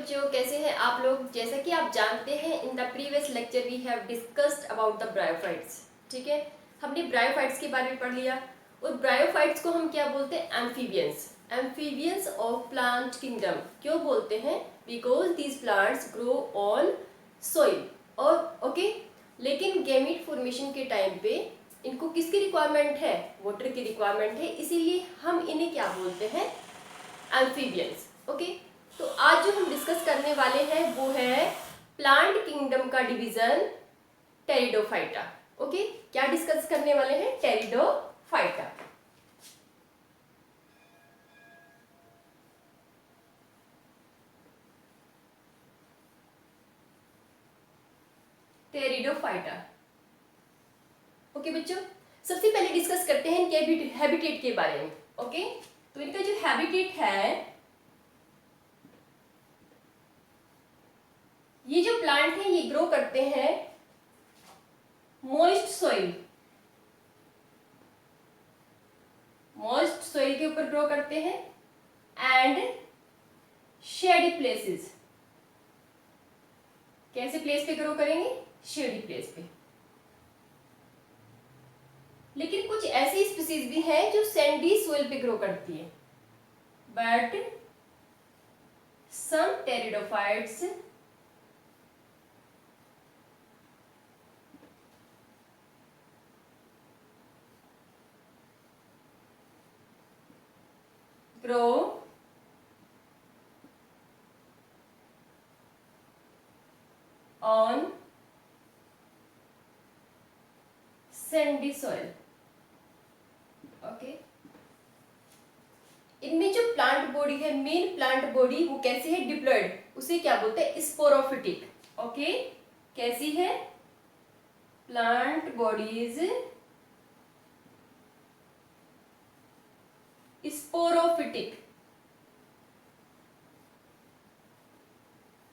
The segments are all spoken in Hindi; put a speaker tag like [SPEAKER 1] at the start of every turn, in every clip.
[SPEAKER 1] बच्चों, कैसे हैं आप लोग। जैसा कि आप जानते हैं, in the previous lecture we have discussed about the bryophytes. ठीक है, हमने ब्रायोफाइट्स के बारे में पढ़ लिया। और ब्रायोफाइट्स को हम क्या बोलते हैं? Amphibians. Amphibians of plant kingdom क्यों बोलते हैं? Because these plants grow on soil. और ओके, लेकिन गैमीट फॉर्मेशन के टाइम पे इनको किसकी रिक्वायरमेंट है? वाटर की रिक्वायरमेंट है, इसीलिए हम इन्हें क्या बोलते हैं? एम्फीबियंस। ओके, तो आज जो हम डिस्कस करने वाले हैं वो है प्लांट किंगडम का डिवीजन टेरिडोफाइटा। ओके, क्या डिस्कस करने वाले हैं? टेरिडोफाइटा। टेरिडोफाइटा। ओके बच्चों, सबसे पहले डिस्कस करते हैं इनके हैबिटेट के बारे में। ओके, तो इनका जो हैबिटेट है, ये जो प्लांट है ये ग्रो करते हैं मॉइस्ट सॉइल। मॉइस्ट सॉइल के ऊपर ग्रो करते हैं एंड शेडी प्लेसेस। कैसे प्लेस पे ग्रो करेंगे? शेडी प्लेस पे। लेकिन कुछ ऐसी स्पीसीज भी हैं जो सैंडी सोइल पे ग्रो करती है, but some pteridophytes grow on sandy soil। Okay, इनमें जो प्लांट बॉडी है, मेन प्लांट बॉडी, वो कैसी है? डिप्लॉयड। उसे क्या बोलते हैं? स्पोरोफिटिक। ओके, कैसी है? Plant bodies sporophytic.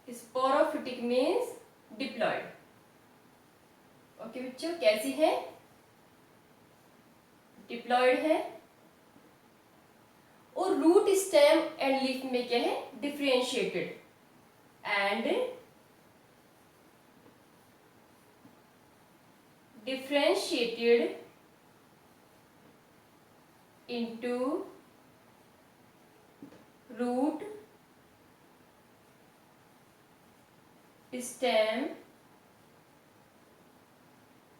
[SPEAKER 1] Sporophytic means diploid. Okay बच्चों, कैसी है? डिप्लॉयड है। और रूट, स्टेम एंड लीफ में क्या है? Differentiated and differentiated into root, stem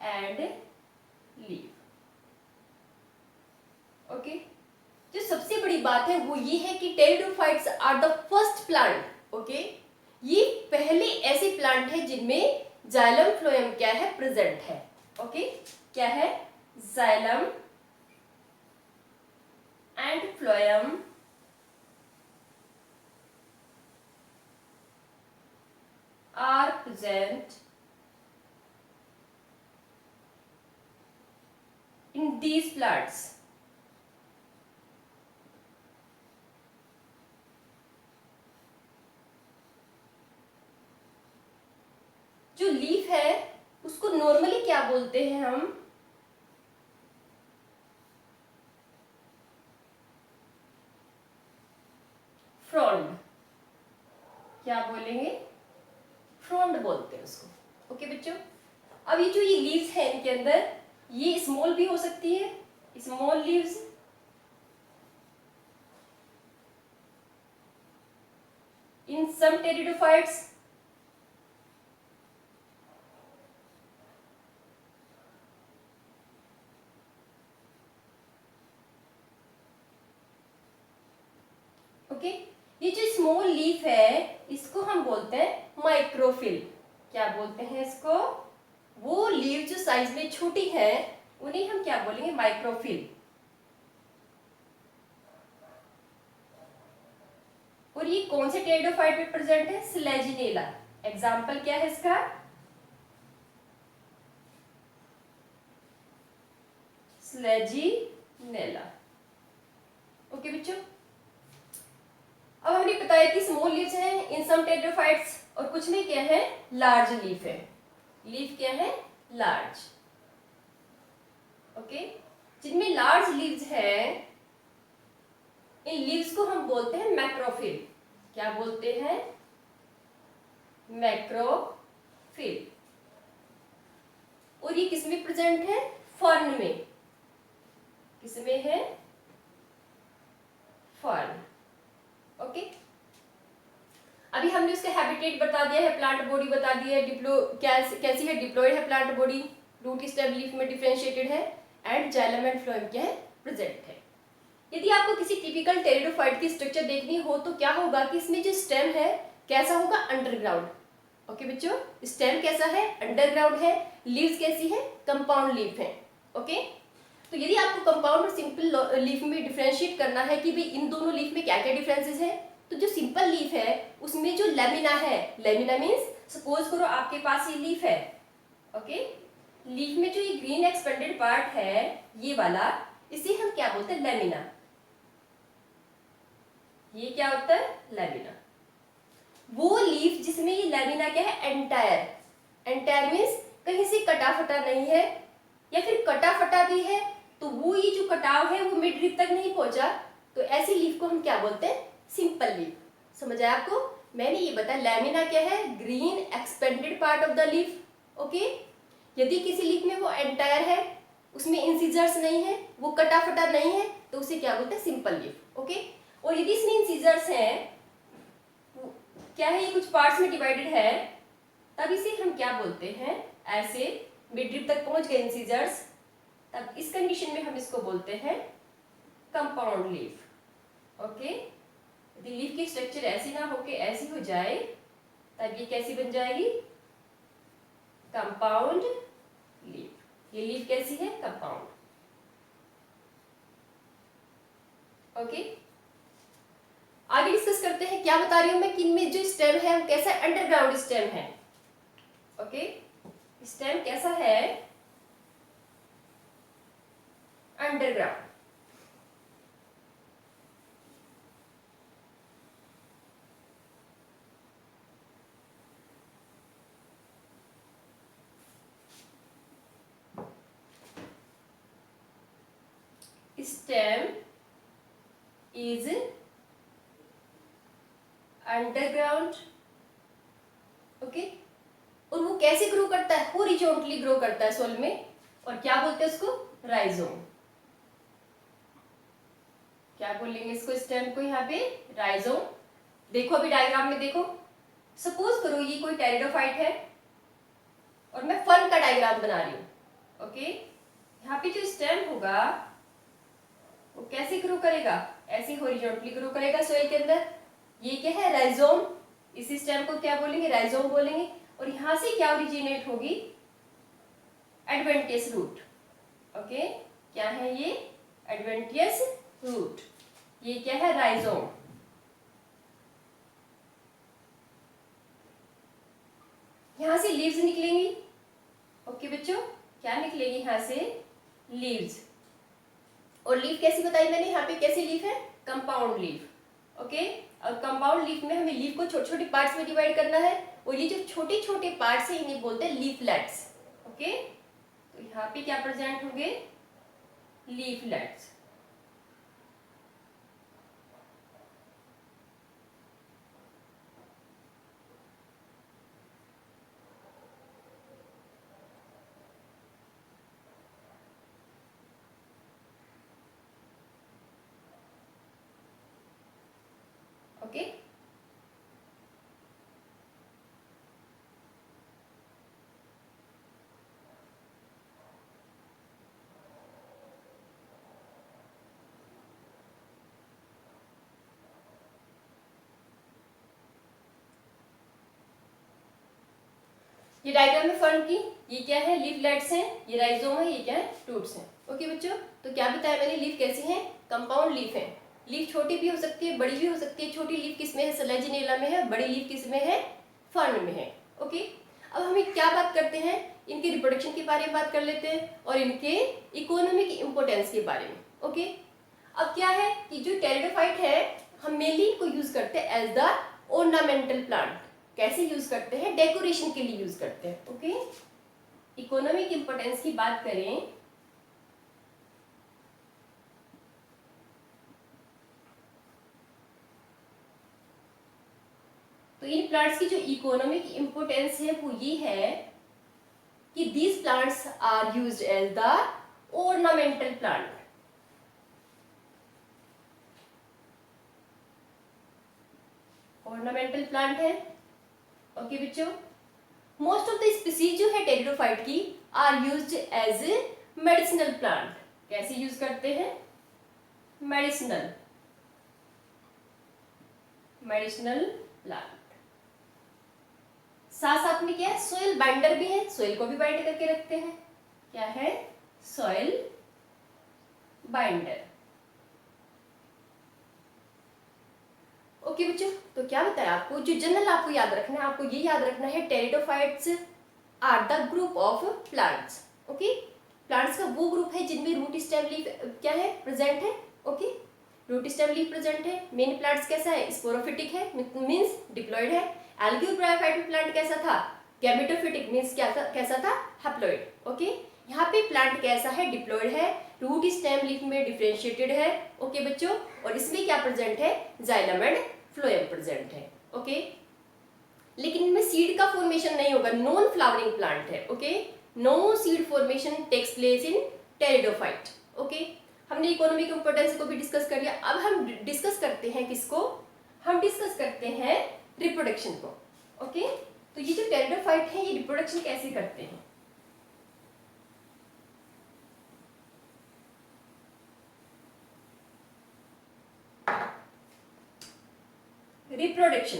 [SPEAKER 1] and leaf। Okay, जो सबसे बड़ी बात है वो ये है कि pteridophytes are the first plant. Okay, ये पहले ऐसे प्लांट है जिनमें जाइलम फ्लोएम क्या है? प्रेजेंट है। ओके, क्या है? Xylem and phloem are present in these plants. जो लीफ है उसको नॉर्मली क्या बोलते हैं हम? फ्रॉन्ड। क्या बोलेंगे? फ्रॉन्ड बोलते हैं उसको। ओके बच्चों, अब ये जो ये लीव्स है इनके अंदर, ये स्मॉल भी हो सकती है, स्मॉल लीव्स, इन सम टेरिडोफाइट्स। ओके, ये जो स्मॉल लीफ है इसको हम बोलते हैं माइक्रोफिल। क्या बोलते हैं इसको? वो लीव जो साइज में छोटी है उन्हें हम क्या बोलेंगे? माइक्रोफिल। और ये कौन से टेरिडोफाइट में प्रेजेंट है? स्लेजिनेला। एग्जाम्पल क्या है इसका? स्लेजिनेला। ओके बच्चों, अब हमने बताया कि स्मॉल लीव्स हैं इन सम टेरिडोफाइट्स, और कुछ में क्या है? लार्ज लीफ है। लीफ क्या है? लार्ज। ओके, जिनमें लार्ज लीव्स है इन लीव्स को हम बोलते हैं मैक्रोफिल। क्या बोलते हैं? मैक्रोफिल। और ये किसमें प्रेजेंट है? फर्न में। किसमें है? फर्न। ओके, अभी हमने उसका हैबिटेट बता दिया है, प्लांट बॉडी बता दी है, कैसी है? डिप्लॉयड है plant body, root stem leaf में डिफरेंशिएटेड है, एंड जाइलम एंड फ्लोएम क्या है? प्रेजेंट है। यदि आपको किसी टिपिकल टेरिडोफाइट की स्ट्रक्चर देखनी हो तो क्या होगा कि इसमें जो स्टेम है कैसा होगा? अंडरग्राउंड। ओके बच्चों, स्टेम कैसा है? अंडरग्राउंड है। लीव्स कैसी है? कंपाउंड लीफ है। ओके, तो यदि आपको कंपाउंड और सिंपल लीफ में डिफरेंशिएट करना है कि भाई इन दोनों लीफ में क्या क्या डिफरेंसेस है, तो जो सिंपल लीफ है उसमें जो लेमिना है, लेमिना मीन्स सपोज करो आपके पास ये लीफ है। ओके, लीफ में जो ये ग्रीन एक्सपेंडेड पार्ट है ये वाला, इसे हम क्या बोलते हैं? लेमिना। ये क्या होता है? लेमिना। वो लीफ जिसमें ये लेमिना क्या है? एंटायर। एंटायर मीन्स कहीं से कटा फटा नहीं है, या फिर कटा फटा भी है तो वो ये जो कटाव है वो मिड लीफ तक नहीं पहुंचा, तो ऐसी लीफ को हम क्या बोलते हैं? Simple leaf. समझ आया आपको? मैंने ये बताया लेमिना क्या है? Green expanded part of the leaf. Okay, यदि किसी लीफ में वो एंटायर है, उसमें इंसिजर्स नहीं है, वो कटा फटा नहीं है, तो उसे क्या बोलते हैं? Simple leaf. ओके, और यदि इसमें इंसिजर्स हैं, क्या है? ये कुछ पार्ट्स में डिवाइडेड है, तब इसे हम क्या बोलते हैं? ऐसे मिड लीफ तक पहुंच गए इंसिजर्स, तब इस कंडीशन में हम इसको बोलते हैं कंपाउंड लीफ। ओके, यदि लीफ की स्ट्रक्चर ऐसी ना होके ऐसी हो जाए, तब ये कैसी बन जाएगी? Compound leaf. ये लीफ कैसी है? कंपाउंड। ओके, आगे डिस्कस करते हैं। क्या बता रही हूं मैं कि इनमें जो स्टेम है वो कैसा है? अंडरग्राउंड स्टेम है। ओके, स्टेम कैसा है? Underground. Stem is underground. Okay, और वो कैसे ग्रो करता है? हॉरिजॉन्टली ग्रो करता है सोइल में, और क्या बोलते हैं उसको? राइजोम। क्या बोलेंगे इसको? स्टेम को यहाँ पे राइजोम। देखो अभी डायग्राम में देखो, सपोज करो ये कोई टेरिडोफाइट है और मैं फर्न का डायग्राम बना रही हूँ। ओके, यहाँ पे जो स्टेम होगा वो कैसे ग्रो करेगा? ऐसे हॉरिजॉन्टली ग्रो करेगा सोइल के अंदर। ये क्या है? राइजोम। इसी स्टेम को क्या बोलेंगे? राइजोम बोलेंगे। और यहां से क्या ओरिजिनेट होगी? Adventitious root. ओके, क्या है ये? Adventitious root. ये क्या है? राइजोम। यहां से लीव्स निकलेंगी। ओके बच्चों, क्या निकलेगी यहां से? लीव्स। और लीफ कैसी बताई मैंने? यहाँ पे कैसी लीफ है? Compound leaf. ओके, और कंपाउंड लीफ में हमें लीफ को छोटे छोटे पार्ट्स में डिवाइड करना है, और ये जो छोटे छोटे पार्ट्स हैं इन्हें बोलते हैं लीफलेट्स। ओके, तो यहाँ पे क्या प्रेजेंट होंगे? लीफलेट्स। ओके, ये डायग्राम में फर्न की, ये क्या है? लीफलेट्स हैं, ये राइजोम है, ये क्या है? रूट्स हैं। ओके बच्चों, तो क्या बताया मैंने? लीफ कैसी है? कंपाउंड लीफ है। लीफ छोटी भी हो सकती है, बड़ी भी हो सकती है। छोटी लीफ किसमें है? सेलेजिनेला में है। बड़ी लीफ किसमें है? फर्न में है। ओके, अब हम क्या बात करते हैं? इनके रिप्रोडक्शन के बारे में बात कर लेते हैं, और इनके इकोनॉमिक इंपोर्टेंस के बारे में। ओके, अब क्या है कि जो टेरिडोफाइट है, हम मेनली इनको यूज करते हैं एज द ऑर्नामेंटल प्लांट। कैसे यूज करते हैं? डेकोरेशन के लिए यूज करते हैं। ओके, इकोनॉमिक इंपोर्टेंस की बात करें तो इन प्लांट्स की जो इकोनॉमिक इम्पोर्टेंस है वो ये है कि these plants are used as the ornamental plant. Ornamental plant है। ओके बच्चों, मोस्ट ऑफ द स्पीसीज जो है टेरिडोफाइट की are used as medicinal plant. कैसे यूज करते हैं? Medicinal plant. साथ साथ में क्या है, सोइल बाइंडर भी है, सोइल को भी बाइंड करके रखते हैं। क्या है? Soil binder. ओके बच्चों, तो क्या बताया आपको, जो जनरल आपको याद रखना है, आपको ये याद रखना है pteridophytes are the group of plants. Okay, plants का वो ग्रुप है जिनमें रूट स्टेम लीफ क्या है, प्रेजेंट है। Okay, root stem leaf present है। मेन प्लांट्स कैसा है, स्पोरोफिटिक है, मींस डिप्लॉयड है। एल्गी और ब्रायोफाइट प्लांट कैसा था, गैमेटोफिटिक, मींस क्या था, कैसा था, हैप्लॉइड। ओके, यहाँ पे प्लांट कैसा है, डिप्लॉयड है, रूट स्टेम लीफ में डिफरेंशिएटेड है। ओके बच्चों, और इसमें क्या प्रेजेंट है, जाइलम एंड फ्लोएम प्रेजेंट है। ओके, लेकिन इनमें सीड का फॉर्मेशन नहीं होगा, नॉन फ्लावरिंग प्लांट है। Okay, no seed formation takes place in pteridophyte. Okay, हमने इकोनॉमिक इंपोर्टेंस को भी डिस्कस कर लिया। अब हम डिस्कस करते हैं किसको, हम डिस्कस करते हैं रिप्रोडक्शन को। ओके, तो ये जो टेरिडोफाइट है ये रिप्रोडक्शन कैसे करते हैं? रिप्रोडक्शन,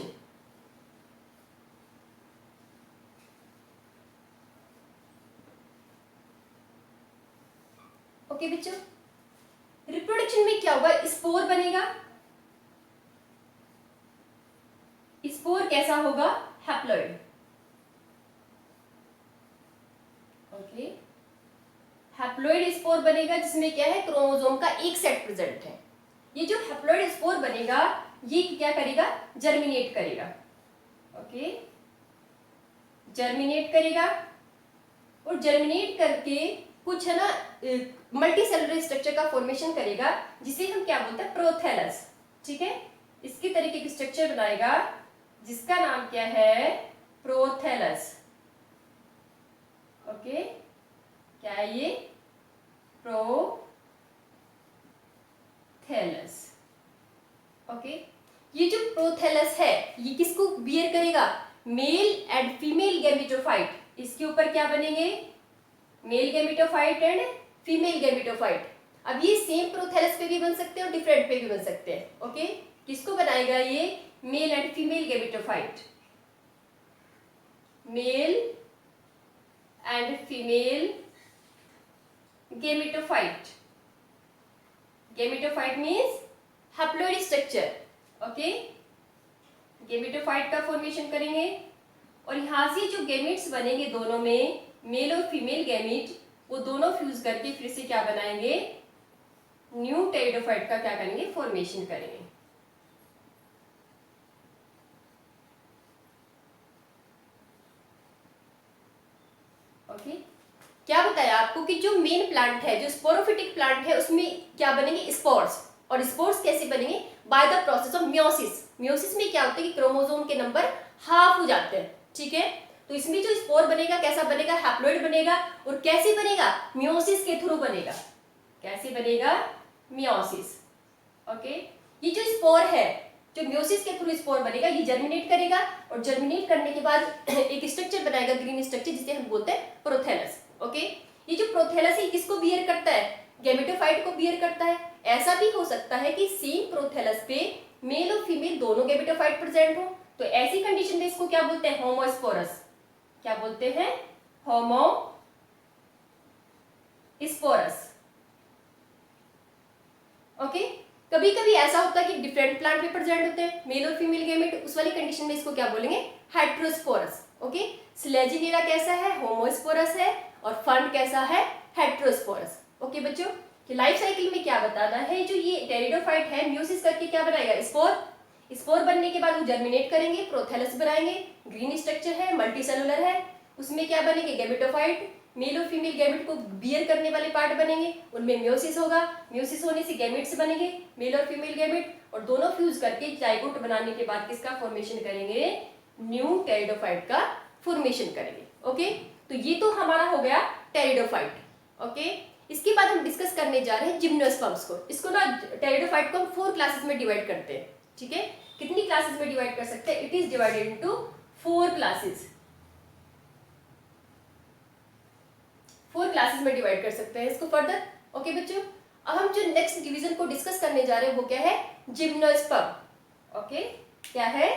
[SPEAKER 1] ओके बच्चों, रिप्रोडक्शन में क्या होगा, स्पोर बनेगा। स्पोर कैसा होगा, हैप्लॉइड। ओके, हैप्लॉइड स्पोर बनेगा जिसमें क्या है, क्रोमोसोम का एक सेट प्रेजेंट है। ये जो हैप्लॉइड स्पोर बनेगा ये क्या करेगा, जर्मिनेट करेगा। ओके, जर्मिनेट करेगा और जर्मिनेट करके कुछ है ना मल्टी सेलुलर स्ट्रक्चर का फॉर्मेशन करेगा जिसे हम क्या बोलते हैं, प्रोथैलस। ठीक है, इसके तरीके की स्ट्रक्चर बनाएगा जिसका नाम क्या है, प्रोथैलस। ओके, क्या है ये, प्रोथैलस। ओके, ये जो प्रोथैलस है ये किसको बियर करेगा, मेल एंड फीमेल गैमेटोफाइट। इसके ऊपर क्या बनेंगे, male gametophyte and female gametophyte. अब ये सेम प्रोथैलस पे भी बन सकते हैं और डिफरेंट पे भी बन सकते हैं। ओके, किसको बनाएगा ये, male and female gametophyte, male and female gametophyte. Gametophyte means haploid structure. Okay, gametophyte का फॉर्मेशन करेंगे और यहां से जो गैमेट्स बनेंगे दोनों में, मेल और फीमेल गैमेट, वो दोनों फ्यूज करके फिर से क्या बनाएंगे, न्यू टेरिडोफाइट का क्या करेंगे, फॉर्मेशन करेंगे। ओके, क्या बताया आपको कि जो मेन प्लांट है, जो स्पोरोफिटिक प्लांट है, उसमें क्या बनेंगे, स्पोर्स। और स्पोर्स कैसे बनेंगे, by the process of meiosis. Meiosis में क्या होता है कि क्रोमोसोम के नंबर हाफ हो जाते हैं। ठीक है, तो इसमें जो स्पोर बनेगा कैसा बनेगा, हैप्लॉइड बनेगा। और कैसे बनेगा, मियोसिस के थ्रू बनेगा। कैसे बनेगा, मियोसिस। ओके, ये जो स्पोर है, जो मियोसिस के थ्रू स्पोर बनेगा, ये जर्मिनेट करेगा और जर्मिनेट करने के बाद एक स्ट्रक्चर बनाएगा, ग्रीन स्ट्रक्चर, जिसे हम बोलते हैं प्रोथैलस। ओके, ये जो प्रोथैलस है किसको बियर करता है, गैमेटोफाइट को बियर करता है। ऐसा भी हो सकता है कि सेम प्रोथैलस पे मेल और फीमेल दोनों गैमेटोफाइट प्रेजेंट हो, तो ऐसी कंडीशन में इसको क्या बोलते हैं, होमोस्पोरस। क्या बोलते हैं, होमोस्पोरस। ओके, कभी कभी ऐसा होता है कि डिफरेंट प्लांट में प्रेजेंट होते हैं मेल और फीमेल गैमेट, उस वाली कंडीशन में इसको क्या बोलेंगे, हेटेरोस्पोरस। ओके, स्लेजिनेरा कैसा है, होमोस्पोरस है, और फंड कैसा है, हेटेरोस्पोरस। ओके बच्चों, कि लाइफ साइकिल में क्या बताना है, जो ये टेरिडोफाइट है म्यूसिस करके क्या बनाएगा, स्पोर। स्पोर बनने के बाद वो जर्मिनेट करेंगे, प्रोथैलस बनाएंगे, ग्रीन स्ट्रक्चर है, मल्टी सेलुलर है, उसमें क्या बनेंगे, गैमेटोफाइट, मेल और फीमेल गैमेट को बियर करने वाले पार्ट बनेंगे, उनमें म्योसिस होगा। म्योसिस होने से गैमेट्स बनेंगे, मेल और फीमेल गैमेट, और दोनों फ्यूज करके जाइगोट बनाने के बाद किसका फॉर्मेशन करेंगे, न्यू टेरिडोफाइट का फॉर्मेशन करेंगे। ओके, तो ये तो हमारा हो गया टेरिडोफाइट। ओके, इसके बाद हम डिस्कस करने जा रहे हैं जिम्नोस्पर्म्स को। इसको ना टेरिडोफाइट को हम 4 क्लासेस में डिवाइड करते हैं। ठीक है, कितनी क्लासेस में डिवाइड कर सकते हैं? It is divided into 4 classes. 4 classes में डिवाइड कर सकते हैं इसको फर्दर। ओके बच्चों, अब हम जो नेक्स्ट डिवीजन को डिस्कस करने जा रहे हैं वो क्या है? जिम्नोस्पर्म। ओके, क्या है?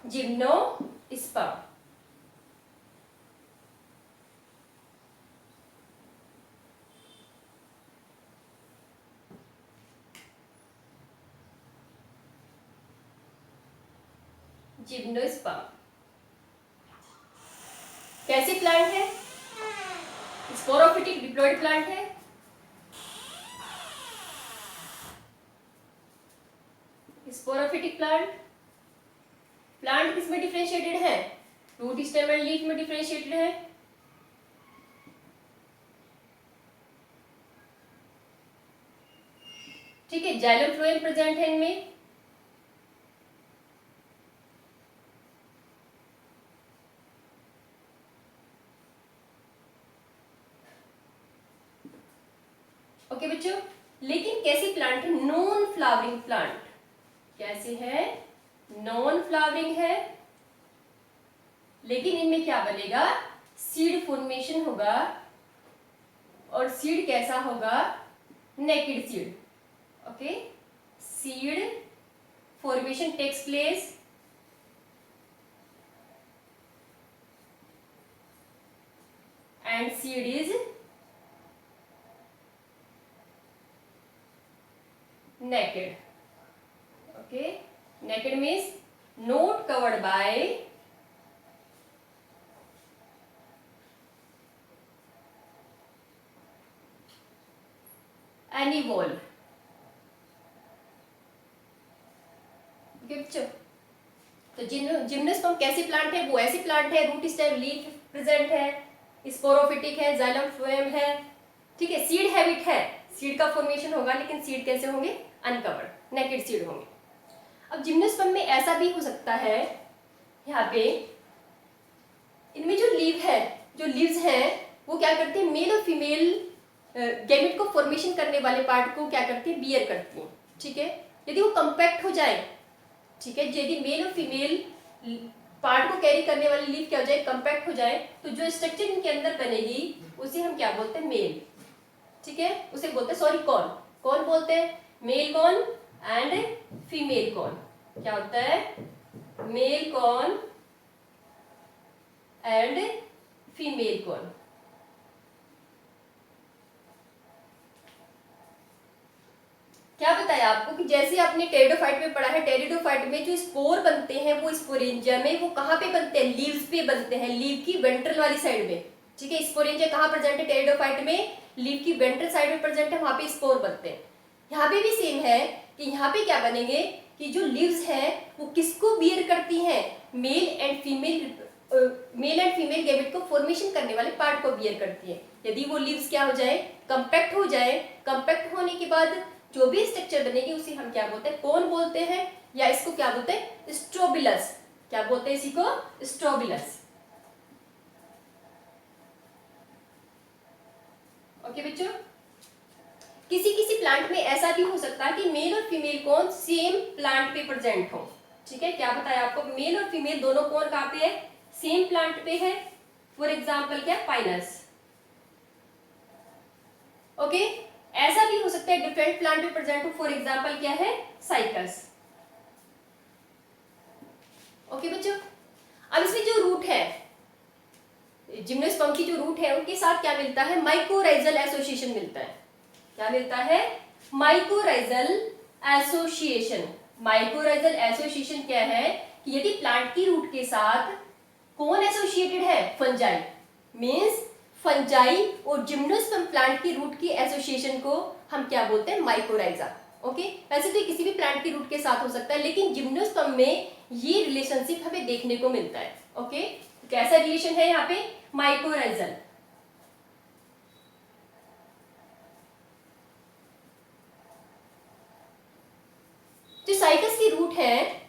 [SPEAKER 1] जिम्नोस्पर्म। जिम्नोस्पर्म कैसे प्लांट है? स्पोरोफिटिक डिप्लॉइड प्लांट है। Sporophytic plant. प्लांट किस में डिफरेंशिएटेड है? रूट, स्टेम एंड लीफ में डिफरेंशिएटेड है। ठीक है, जाइलम फ्लोएम प्रेजेंट है इनमें। ओके बच्चों, लेकिन कैसे प्लांट है? Non flowering plant. कैसे है? नॉन फ्लावरिंग है, लेकिन इनमें क्या बनेगा? सीड फॉर्मेशन होगा। और सीड कैसा होगा? Naked seed. Okay, seed formation takes place and seed is naked. Okay, naked means not covered by any wall. Okay बच्चों, तो जिम्नोस्पर्म कैसे प्लांट है? वो ऐसे प्लांट है, रूट स्टेम लीफ प्रेजेंट है, स्पोरोफिटिक है, जाइलम फ्लोएम है। ठीक है, सीड हैबिट है, सीड का फॉर्मेशन होगा, लेकिन सीड कैसे होंगे? अनकवर्ड, नेकेड सीड होंगे। अब जिम्नोस्पर्म में ऐसा भी हो सकता है, यहाँ पे इनमें जो लीव है, जो लीव्स हैं, वो क्या करते हैं? मेल और फीमेल गैमेट को फॉर्मेशन करने वाले पार्ट को क्या करती है? बियर करती हैं। ठीक है, यदि वो कंपैक्ट हो जाए, ठीक है, यदि मेल और फीमेल पार्ट को कैरी करने वाली लीफ क्या हो जाए? कंपैक्ट हो जाए, तो जो स्ट्रक्चर इनके अंदर बनेगी उसे हम क्या बोलते हैं? मेल। ठीक है, उसे बोलते हैं, सॉरी, कौन कौन बोलते हैं? मेल कौन एंड फीमेल कौन। क्या होता है? मेल कौन एंड फीमेल कौन। क्या बताया आपको कि जैसे आपने टेरिडोफाइट में पढ़ा है, टेरिडोफाइट में जो स्पोर बनते हैं वो स्पोरेंजिया में, वो कहाँ पे बनते हैं? लीव्स पे बनते हैं, लीव की वेंट्रल वाली साइड में। ठीक है, स्पोरेंजिया कहाँ प्रेजेंट है? टेरिडोफाइट में लीव की वेंट्रल साइड में प्रेजेंट है, वहां पे स्पोर बनते हैं। यहाँ पे भी सेम है कि यहाँ पे क्या बनेंगे कि जो लीव्स हैं वो किसको बियर करती हैं? मेल एंड फीमेल गैमेट को फॉर्मेशन करने वाले पार्ट को बियर करती है। यदि वो लीव्स क्या हो जाए? कंपैक्ट हो जाए, कंपैक्ट होने के बाद जो भी स्ट्रक्चर बनेगी उसे हम क्या बोलते हैं? कौन बोलते हैं, या इसको क्या बोलते हैं? स्ट्रोबिलस। क्या बोलते हैं इसी को? स्ट्रोबिलस। ओके बच्चों, किसी किसी प्लांट में ऐसा भी हो सकता है कि मेल और फीमेल कौन सेम प्लांट पे प्रेजेंट हो। ठीक है, क्या बताया आपको? मेल और फीमेल दोनों कौन कहाँ पे है? सेम प्लांट पे है। फॉर एग्जाम्पल क्या? पाइनस। ओके, ऐसा भी हो सकता है डिफरेंट प्लांट पे प्रेजेंट हो। फॉर एग्जाम्पल क्या है? साइकस। ओके बच्चों, अब इसमें जो रूट है, जिम्नोस्पर्म की जो रूट है, उनके साथ क्या मिलता है? माइकोराइजल एसोसिएशन मिलता है। क्या मिलता है? Mycorrhizal association. माइकोराइजल एसोसिएशन क्या है कि यदि प्लांट की रूट के साथ कौन एसोसिएटेड है? फंजाई। मींस फंजाई और जिम्नोस्पर्म प्लांट की रूट की एसोसिएशन को हम क्या बोलते हैं? माइकोराइजा। ओके, वैसे तो किसी भी प्लांट की रूट के साथ हो सकता है, लेकिन जिम्नोस्पर्म में ये रिलेशनशिप हमें देखने को मिलता है। ओके, कैसा रिलेशन है यहाँ पे? माइकोराइजल। जो साइकस की रूट है,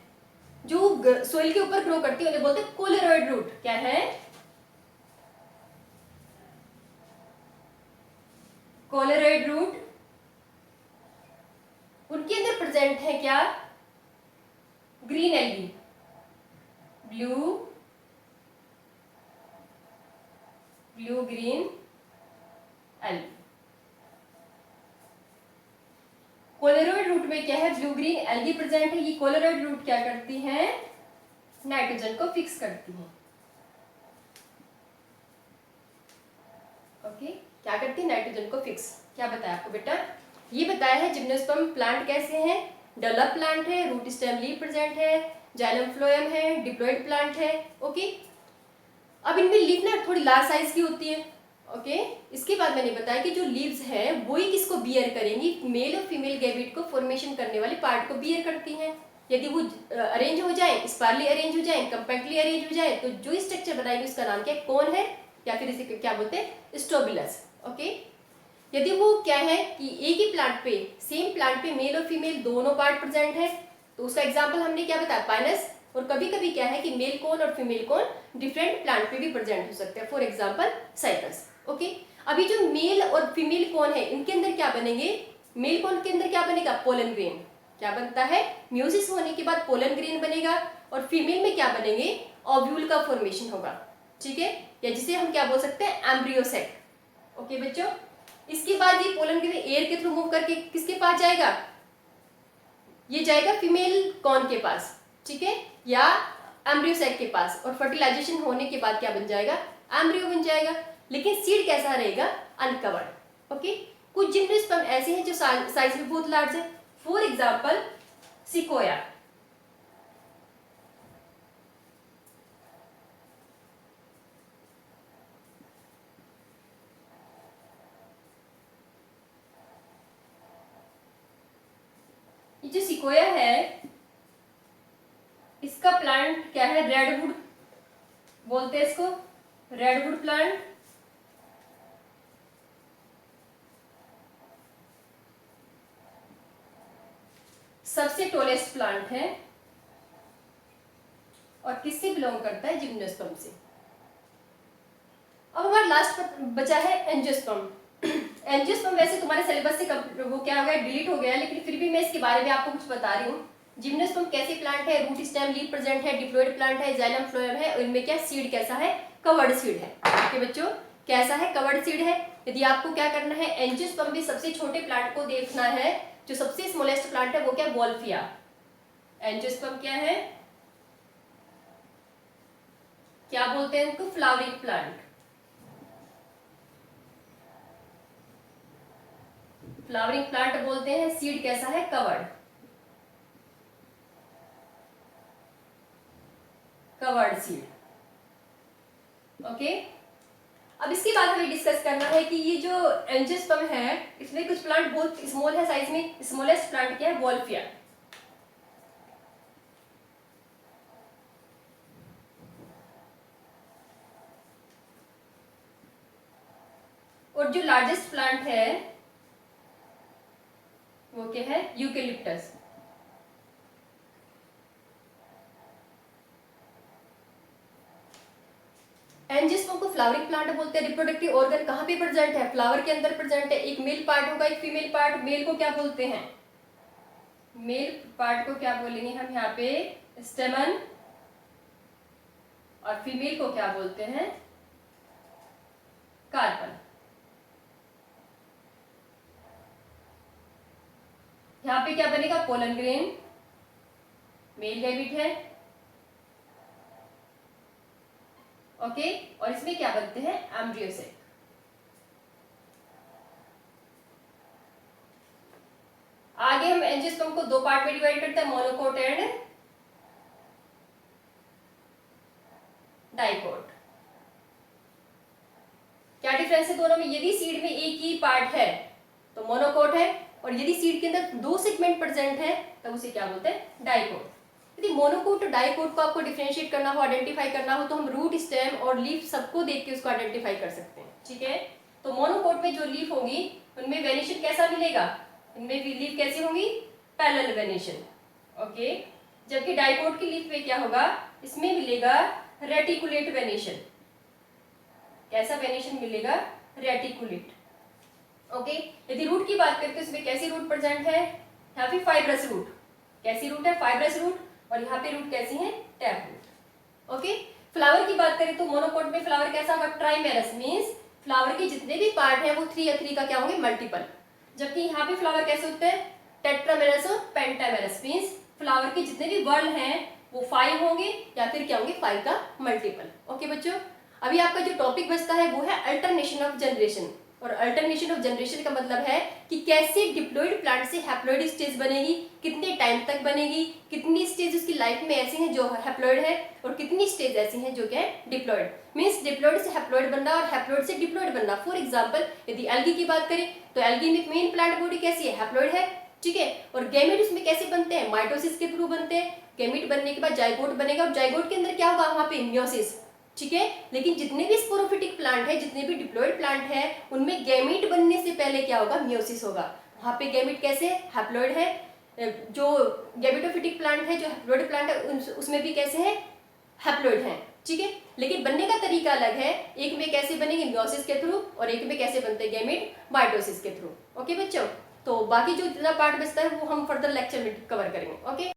[SPEAKER 1] जो सोइल के ऊपर ग्रो करती है उन्हें बोलते हैं कोलेरॉइड रूट। क्या है? Coralloid root. उनके अंदर प्रेजेंट है क्या? Green algae, blue green algae. Coralloid root में क्या है? ब्लू ग्रीन एल्गी प्रेजेंट है। ये कोलेरॉइड रूट क्या करती हैं? नाइट्रोजन को फिक्स करती हैं। ओके, क्या करती है? नाइट्रोजन को फिक्स। क्या बताया आपको बेटा? ये बताया है जिम्नोस्पर्म प्लांट कैसे हैं। डेवलप प्लांट है, रूट स्टेम लीफ प्रेजेंट है, जाइलम फ्लोएम है, डिप्लॉइड प्लांट है। ओके, अब इनमें लीफ ना थोड़ी लार्ज साइज की होती है। ओके, इसके बाद मैंने बताया कि जो लीव्स हैं वो ही किसको बियर करेंगी? मेल और फीमेल गैमेट को फॉर्मेशन करने वाले पार्ट को बियर करती हैं। यदि वो अरेंज हो जाए, स्पारली अरेंज हो जाए, कंपैक्टली अरेंज हो जाए, तो जो स्ट्रक्चर बनाएंगे उसका नाम क्या है? कौन है, या फिर इसे क्या बोलते हैं? स्टोबिलस। ओके, यदि वो क्या है कि एक ही प्लांट पे, सेम प्लांट पे मेल और फीमेल दोनों पार्ट प्रेजेंट है, तो उसका एग्जांपल हमने क्या बताया? पाइनस। और कभी कभी क्या है कि मेल कौन और फीमेल कौन डिफरेंट प्लांट पे भी प्रेजेंट हो सकते हैं, फॉर एग्जांपल साइप्रस। ओके, अभी जो मेल और फीमेल कौन है इनके अंदर क्या बनेंगे? मेल कौन के अंदर क्या बनेगा? Pollen grain. क्या बनता है? म्यूसिस होने के बाद पोलन ग्रेन बनेगा। और फीमेल में क्या बनेंगे? ओव्यूल का फॉर्मेशन होगा। ठीक है, या जिसे हम क्या बोल सकते हैं? Embryo sac. ओके बच्चों, इसके बाद ये पोलन ग्रेन एयर के थ्रू मूव करके किसके पास जाएगा? ये जाएगा फीमेल कौन के पास, ठीक है, या एम्ब्रियो सेक के पास। और फर्टिलाइजेशन होने के बाद क्या बन जाएगा? एम्ब्रियो बन जाएगा। लेकिन सीड कैसा रहेगा? अनकवर्ड। ओके, कुछ जिम्नोस्पर्म ऐसे हैं जो साइज में बहुत लार्ज है, फॉर एग्जांपल सिकोया। ये जो सिकोया है इसका प्लांट क्या है? रेडवुड बोलते हैं इसको, रेडवुड प्लांट। सबसे टॉलेस्ट प्लांट है और किससे बिलोंग करता है? जिम्नोस्पर्म से। अब हमारा लास्ट बचा है एंजियोस्पर्म। एंजियोस्पर्म वैसे तुम्हारे सिलेबस से वो क्या हो गया? डिलीट हो गया, लेकिन फिर भी मैं इसके बारे में आपको कुछ बता रही हूँ। जिम्नोस्पर्म कैसे प्लांट है? रूट स्टेम लीफ प्रेजेंट है, डिप्लॉइड प्लांट है, जाइलम फ्लोएम है, और इनमें क्या सीड कैसा है? कवर्ड सीड है। ओके बच्चों, कैसा है? कवर्ड सीड है। यदि आपको क्या करना है? एंजियोस्पर्म में सबसे छोटे प्लांट को देखना है, जो सबसे स्मॉलेस्ट प्लांट है वो क्या? वॉल्फिया। एंजियोस्पर्म क्या है? क्या बोलते हैं इनको? Flowering plant. फ्लावरिंग प्लांट बोलते हैं। सीड कैसा है? कवर्ड। Covered seed. ओके, अब इसके बाद हमें डिस्कस करना है कि ये जो एंजियोस्पर्म है इसमें कुछ प्लांट बहुत स्मॉल है साइज में। स्मॉलेस्ट प्लांट क्या है? वॉल्फिया। और जो लार्जेस्ट प्लांट है वो क्या है? यूकेलिप्टस। एंजियोस्पर्म को फ्लावरिंग प्लांट बोलते हैं। रिप्रोडक्टिव ऑर्गन कहाँ पे प्रेजेंट है? फ्लावर के अंदर प्रेजेंट है। एक मेल पार्ट होगा, एक फीमेल पार्ट। मेल को क्या बोलते हैं? मेल पार्ट को क्या बोलेंगे हम यहाँ पे? स्टेमन। और फीमेल को क्या बोलते हैं? कार्पल। यहाँ पे क्या बनेगा? पोलन ग्रेन, मेल गैमेट है। ओके, और इसमें क्या बनते हैं? Embryo sac. आगे हम एंजियोस्पर्म को दो पार्ट में डिवाइड करते हैं, मोनोकोट एंड डाइकोट। क्या डिफरेंस है दोनों में? यदि सीड में एक ही पार्ट है तो मोनोकोट है, और यदि सीड के अंदर दो सेगमेंट प्रेजेंट है तब उसे क्या बोलते हैं? डाइकोट। यदि मोनोकोट और डाइकोट को आपको डिफरेंशिएट करना हो, आइडेंटिफाई करना हो, तो हम रूट स्टेम और लीफ सबको देख के उसको आइडेंटिफाई कर सकते हैं। ठीक है, तो मोनोकोट में जो लीफ होगी उनमें वेनिएशन कैसा मिलेगा? इनमें भी लीफ कैसी होंगी? पैरेलल वेनिएशन। ओके, जबकि डाइकोट की लीफ में क्या होगा, इसमें मिलेगा रेटिकुलेट वेनेशन। कैसा वेनेशन मिलेगा, रेटिकुलेट। ओके, यदि रूट की बात करें तो इसमें कैसी रूट प्रेजेंट है, यहाँ पे फाइब्रस रूट। कैसी रूट है, फाइब्रस रूट, और यहाँ पे रूट कैसी है, टैप रूट। ओके, फ्लावर की बात करें तो मोनोकोट में फ्लावर कैसा होगा, ट्राइमेरस, मींस फ्लावर के जितने भी पार्ट है वो 3 या 3 का क्या होंगे, मल्टीपल। जबकि यहाँ पे फ्लावर कैसे होते हैं, टेट्रामेरस और पेंटामेरस, मींस फ्लावर के जितने भी वर्ड हैं वो 5 होंगे या फिर क्या होंगे, 5 का मल्टीपल। ओके बच्चों, अभी आपका जो टॉपिक बचता है वो है अल्टरनेशन ऑफ जनरेशन। और अल्टरनेशन ऑफ जनरेशन का मतलब है कि कैसे डिप्लॉइड प्लांट से हैप्लॉइड स्टेज बनेगी, कितने टाइम तक बनेगी, कितनी स्टेज उसकी लाइफ में ऐसी हैं जो हैप्लॉइड है और कितनी स्टेज ऐसी हैं जो क्या है, डिप्लॉइड। मींस डिप्लॉइड से हैप्लॉइड बनना और हैप्लॉइड से डिप्लॉइड बनना। फॉर एग्जांपल यदि एल्गी की बात करें तो एल्गी में मेन प्लांट बॉडी कैसी है, हैप्लॉइड है, ठीक है। और गैमेट उसमें कैसे बनते हैं, माइटोसिस के थ्रू बनते हैं। गैमेट बनने के बाद जाइगोट बनेगा और जाइगोट के अंदर क्या होगा, वहां पे मियोसिस, ठीक है। लेकिन जितने भी स्पोरोफिटिक प्लांट है, जितने भी डिप्लॉइड प्लांट है, उनमें गैमेट बनने से पहले क्या होगा, मियोसिस होगा। वहां पे गैमेट कैसे है, हैप्लॉइड है। जो गैमेटोफिटिक प्लांट है, जो हैप्लॉइड प्लांट है, उसमें भी कैसे है, हैप्लॉइड है, ठीक है। लेकिन बनने का तरीका अलग है, एक में कैसे बनेंगे, मियोसिस के थ्रू, और एक में कैसे बनते हैं गैमेट, माइटोसिस के थ्रू। ओके बच्चों, तो बाकी जो जितना पार्ट बचता है वो हम फर्दर लेक्चर में कवर करेंगे। ओके।